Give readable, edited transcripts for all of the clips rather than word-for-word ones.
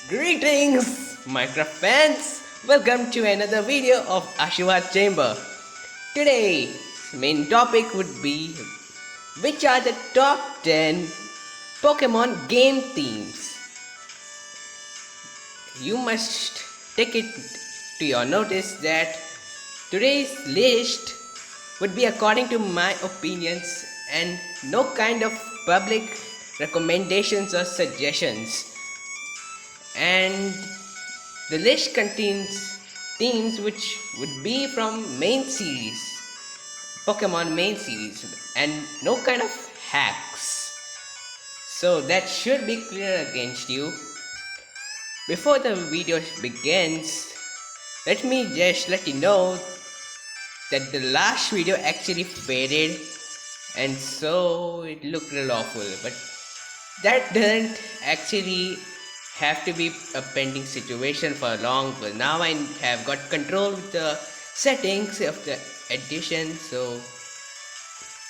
Greetings, Minecraft fans! Welcome to another video of OSHAWOTT'S Chamber. Today's main topic would be which are the top 10 Pokemon game themes. You must take it to your notice that today's list would be according to my opinions and no kind of public recommendations or suggestions. And the list contains themes which would be from main series, Pokemon main series, and no kind of hacks. So that should be clear against you. Before the video begins, let me just let you know that the last video actually faded and so it looked a little awful, but that doesn't actually have to be a pending situation for long, but now I have got control with the settings of the edition, so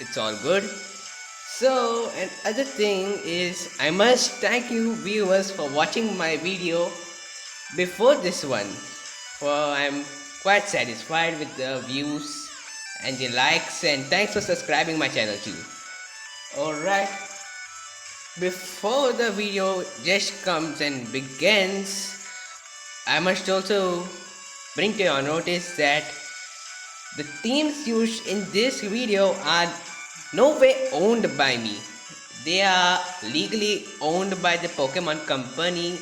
it's all good. So another thing is I must thank you viewers for watching my video before this one, for I'm quite satisfied with the views and the likes, and thanks for subscribing my channel too. Alright, before the video just comes and begins, I must also bring to your notice that the themes used in this video are no way owned by me. They are legally owned by the Pokemon company,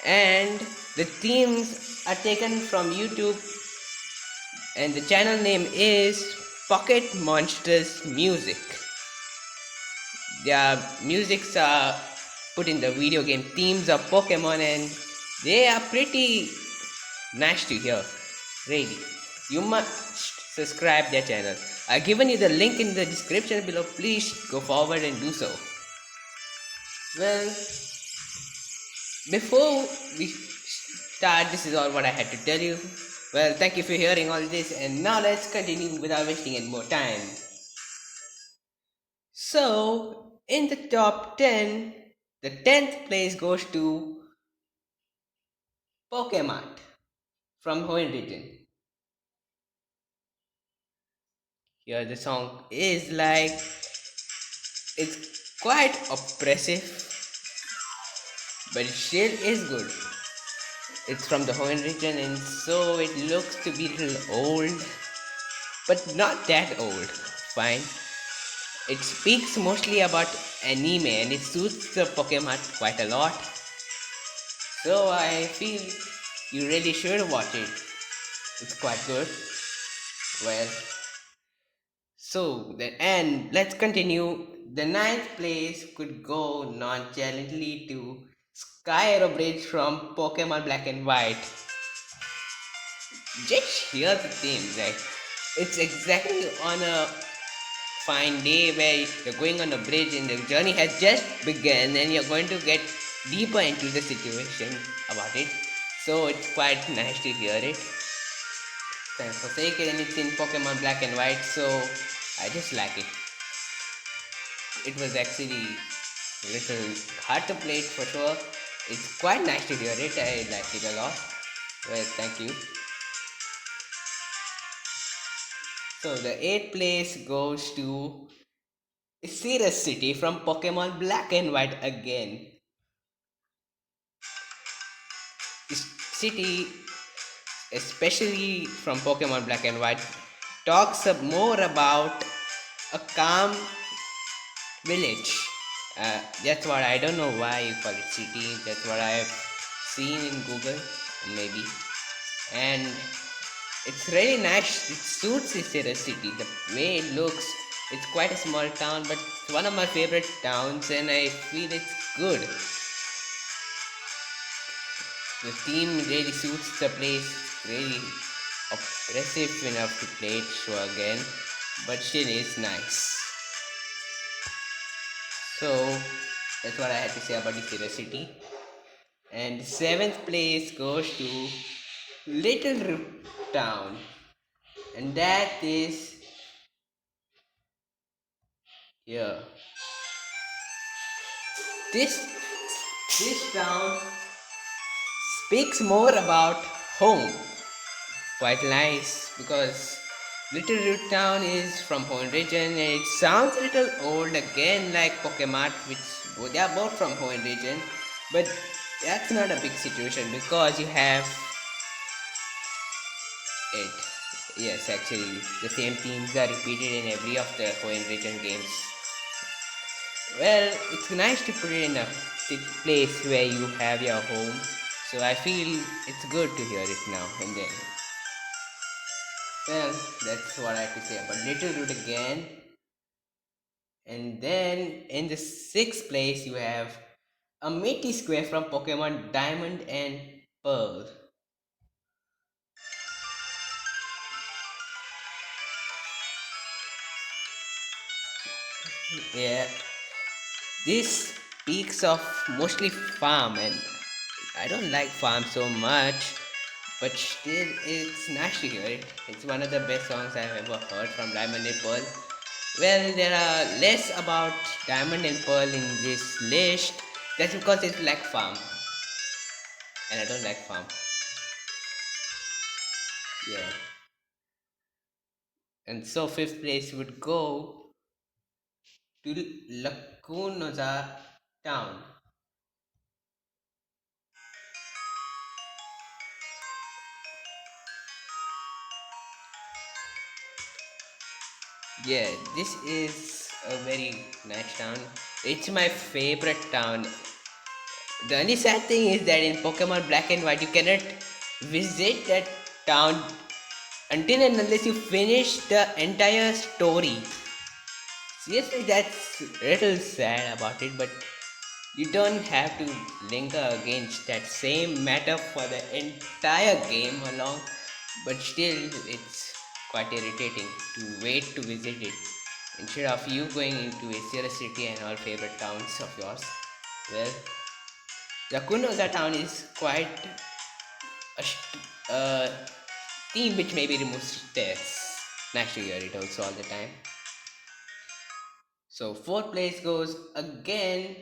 and the themes are taken from YouTube, and the channel name is Pocket Monsters Music. Their musics are put in the video game themes of Pokemon, and they are pretty nice to hear. Really, you must subscribe their channel. I've given you the link in the description below. Please go forward and do so. Well, before we start, this is all what I had to tell you. Well, thank you for hearing all this, and now let's continue without wasting any more time. So, in the top 10, the 10th place goes to Pokemart from Hoenn region. Here the song is like, it's quite oppressive, but it still is good. It's from the Hoenn region, and so it looks to be a little old, but not that old. Fine. It speaks mostly about anime and it suits the Pokemon quite a lot. So I feel you really should watch it. It's quite good. Well, and let's continue. The 9th place could go nonchalantly to Skyarrow Bridge from Pokemon Black and White. Just hear the theme, right? It's exactly on a fine day where you're going on a bridge and the journey has just begun and you're going to get deeper into the situation about it. So it's quite nice to hear it. Thanks for saying it, and it's in Pokemon Black and White, so I just like it. It was actually a little hard to play it for sure. It's quite nice to hear it. I like it a lot. Well, thank you. So the 8th place goes to Icirrus City from Pokemon Black and White again. This city, especially from Pokemon Black and White, talks more about a calm village. That's what I don't know why you call it city. That's what I've seen in Google, maybe. And it's really nice. It suits Icirrus City. The way it looks, it's quite a small town, but it's one of my favorite towns, and I feel it's good. The theme really suits the place. It's really oppressive enough to play it show again, but still it's nice. So that's what I had to say about the Icirrus City. And 7th place goes to Littleroot Town, and that is here. This town speaks more about home. Quite nice because Littleroot town is from Hoenn region and it sounds a little old again like Pokemart, which well, they are both from Hoenn region, but that's not a big situation because you have it. Yes, actually, the same themes are repeated in every of the Hoenn region games. Well, it's nice to put it in a place where you have your home, so I feel it's good to hear it now and then. Well, that's what I have to say about Little Root again. And then in the sixth place, you have Amity Square from Pokemon Diamond and Pearl. Yeah, this speaks of mostly farm, and I don't like farm so much, but still, it's nice to hear it. It's one of the best songs I've ever heard from Diamond and Pearl. Well, there are less about Diamond and Pearl in this list. That's because it's like farm, and I don't like farm. Yeah. And so fifth place would go to Lacunosa town. Yeah, this is a very nice town. It's my favorite town. The only sad thing is that in Pokemon Black and White, you cannot visit that town until and unless you finish the entire story. Seriously, that's a little sad about it, but you don't have to linger against that same matter for the entire game along, but still, it's quite irritating to wait to visit it instead of you going into Icirrus city and all favorite towns of yours. Well, Lacunosa town is quite a theme which maybe removes stress. Nice to hear it also all the time. So fourth place goes again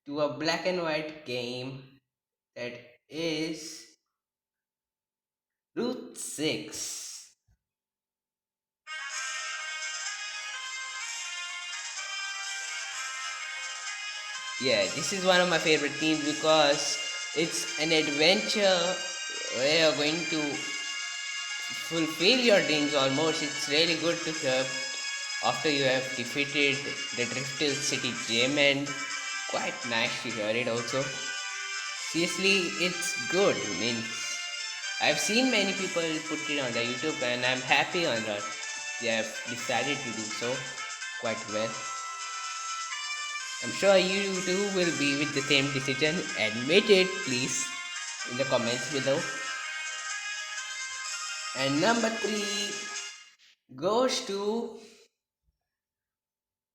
to a black and white game that is Route 6. Yeah, this is one of my favorite themes because it's an adventure where you're going to fulfill your dreams almost. It's really good to hear after you have defeated the Driftil City Gym and quite nice to hear it also. Seriously, it's good. Means I've seen many people put it on the YouTube and I'm happy on that. They have decided to do so quite well. I'm sure you too will be with the same decision. Admit it, please, in the comments below. And number three goes to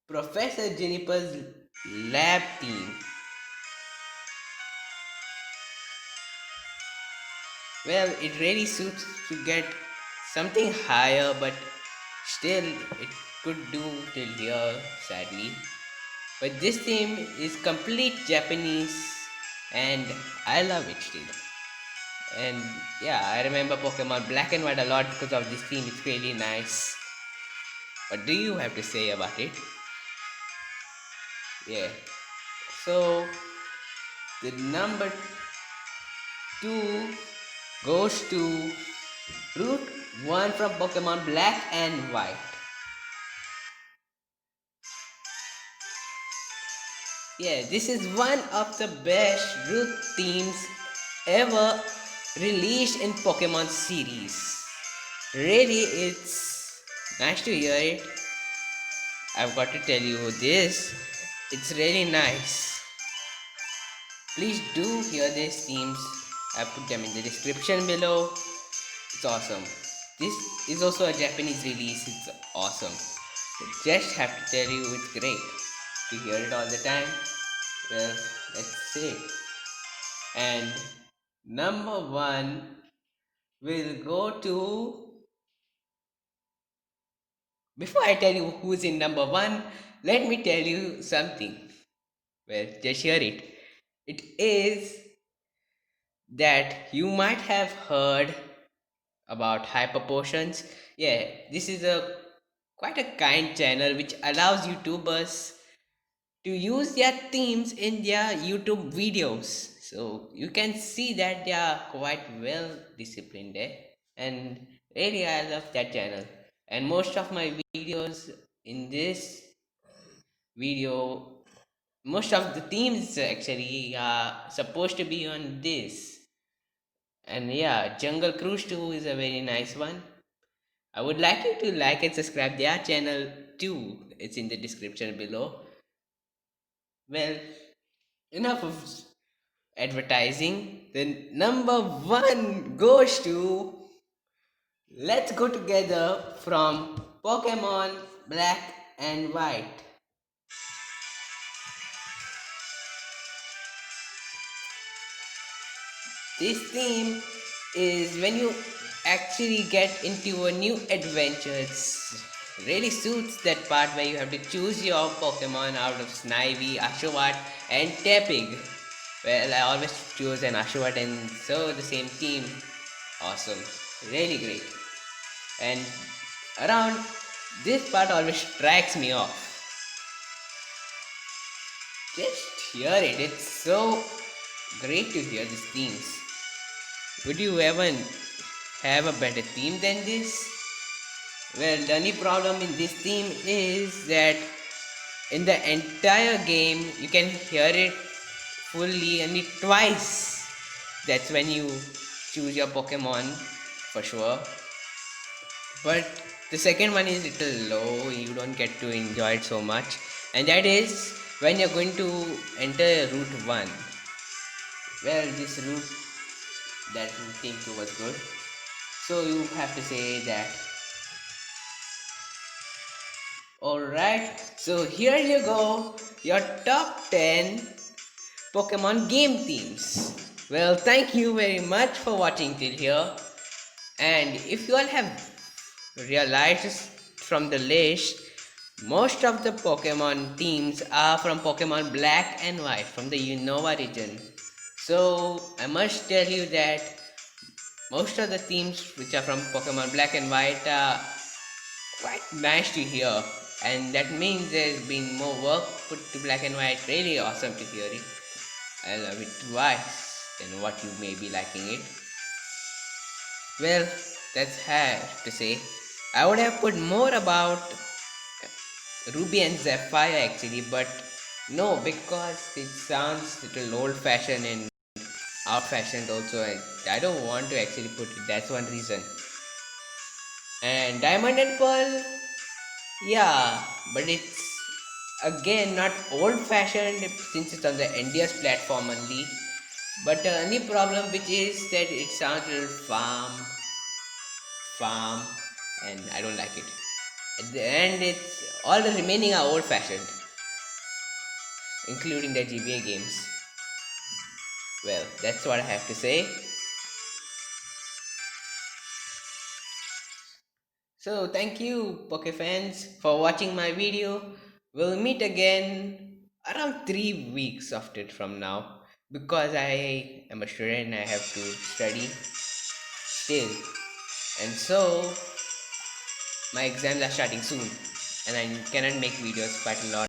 Professor Juniper's lab team. Well, it really suits to get something higher, but still it could do till here, sadly. But this theme is complete Japanese and I love it still. And yeah, I remember Pokemon Black and White a lot because of this theme. It's really nice. What do you have to say about it? Yeah. So the number two goes to Route 1 from Pokemon Black and White. Yeah, this is one of the best route themes ever released in Pokemon series. Really, it's nice to hear it. I've got to tell you this. It's really nice. Please do hear these themes. I put them in the description below. It's awesome. This is also a Japanese release. It's awesome. Just have to tell you, it's great to hear it all the time. Well, let's see. And number one will go to. Before I tell you who's in number one, let me tell you something. Well, just hear it. It is that you might have heard about hyper potions. Yeah, this is a quite a kind channel which allows YouTubers to use their themes in their YouTube videos. So you can see that they are quite well disciplined there. And really, I love that channel. And most of my videos in this video, most of the themes actually are supposed to be on this. And yeah, Jungle Cruise 2 is a very nice one. I would like you to like and subscribe their channel too. It's in the description below. Well, enough of advertising. The number one goes to Let's Go Together from Pokemon Black and White. This theme is when you actually get into a new adventure. It's really suits that part where you have to choose your Pokemon out of Snivy, Oshawott, and Tepig. Well, I always choose an Oshawott, and so the same team. Awesome, really great. And around this part always strikes me off. Just hear it, it's so great to hear these themes. Would you ever have a better theme than this? Well, the only problem in this theme is that in the entire game you can hear it fully only twice. That's when you choose your Pokemon for sure. But the second one is little low, you don't get to enjoy it so much. And that is when you're going to enter Route 1. Well, this route that you think was good. So you have to say that. Alright, so here you go, your top 10 Pokemon game themes. Well, thank you very much for watching till here. And if you all have realized from the list, most of the Pokemon themes are from Pokemon Black and White from the Unova region. So I must tell you that most of the themes which are from Pokemon Black and White are quite nice to hear, and that means there's been more work put to Black and White. Really awesome to hear it. I love it twice than what you may be liking it. Well, that's hard to say. I would have put more about Ruby and Sapphire actually, but no, because it sounds little old fashioned and out fashioned also. I don't want to actually put it, that's one reason. And Diamond and Pearl, yeah, but it's again not old fashioned since it's on the NDS platform only. But the only problem which is that it sounds a little farm, and I don't like it. At the end, it's all the remaining are old fashioned, including the GBA games. Well, that's what I have to say. So thank you, Poke fans, for watching my video. We'll meet again around 3 weeks after from now because I am a student and I have to study still. And so my exams are starting soon and I cannot make videos quite a lot.